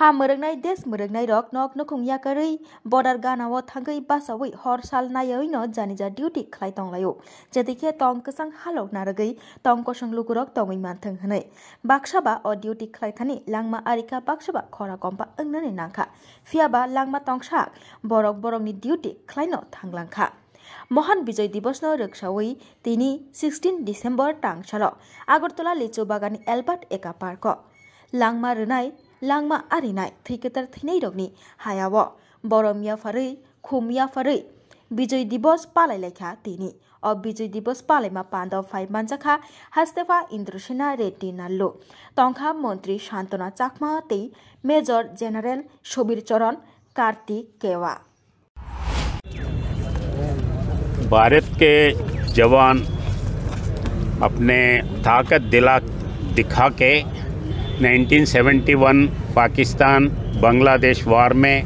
ha murungnai des murungnai rok nok nukung yakari border ganawo thangai basawi hor sal nayoi no janija duty khlai tonglayo jetike tong kesang halok naragei tong kosang lukurok tongoi manthang hanai baksaba o duty khlai thani langma arika baksaba khora kompa angnani nangkha fiaba langma tongsak borok borokni duty khlai no thanglangkha মহান বিজয় দিবস ন রক্ষাওই তিনি 16 December টাংসাল Agartala লিচু বাগান Albert একা park লাংমা রনাই লাংমা আরিনাই থৈকেতার থিনাই রগনি হায়াव বরমিয়া ফারৈ খুমিয়া ফারৈ বিজয় দিবস পালাইলাইখা তিনি অ বিজয় দিবস পালাইমা পান্দাव ফাই মানজাখা হাস্তেফা ইন্দ্রসেনা রেড্ডি নাল্লো তংখা মন্ত্রী শান্তনা চাকমা তেই মেজর জেনারেল সবির চরণ कार्तिक केवा। भारत के जवान अपने ताकत दिखा के 1971 पाकिस्तान बांग्लादेश वार में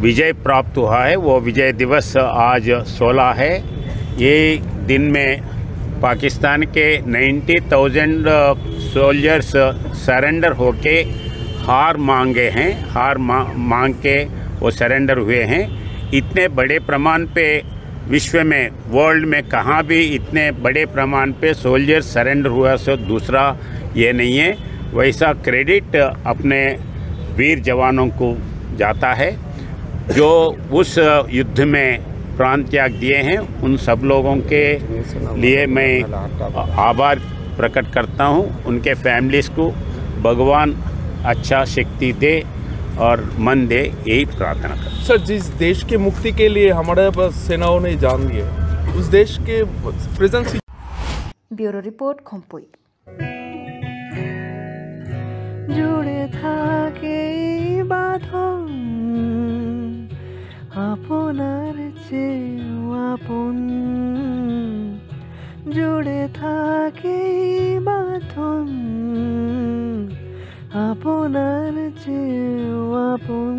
विजय प्राप्त हुआ है। वो विजय दिवस आज 16 है। ये दिन में पाकिस्तान के 90,000 सोल्जर्स सरेंडर होके हार मांगे हैं। हार मांग के वो सरेंडर हुए हैं। इतने बड़े प्रमाण पे विश्व में वर्ल्ड में कहाँ भी इतने बड़े प्रमाण पे सोल्जर सरेंडर हुआ सो दूसरा ये नहीं है। वैसा क्रेडिट अपने वीर जवानों को जाता है जो उस युद्ध में प्राण त्याग दिए हैं। उन सब लोगों के लिए मैं आभार प्रकट करता हूँ। उनके फैमिलीज़ को भगवान अच्छा शक्ति दे और मन दे, यही प्रार्थना कर। सर, जिस देश के मुक्ति के लिए हमारे सेनाओं ने जान दिए उस देश के प्रेजेंस। Bureau report खम्पुई। जुड़े থাকে বাঁধন আপনার চেয়েও আপন জুড়ে থাকে বাঁধন আপনার চেয়েও আপন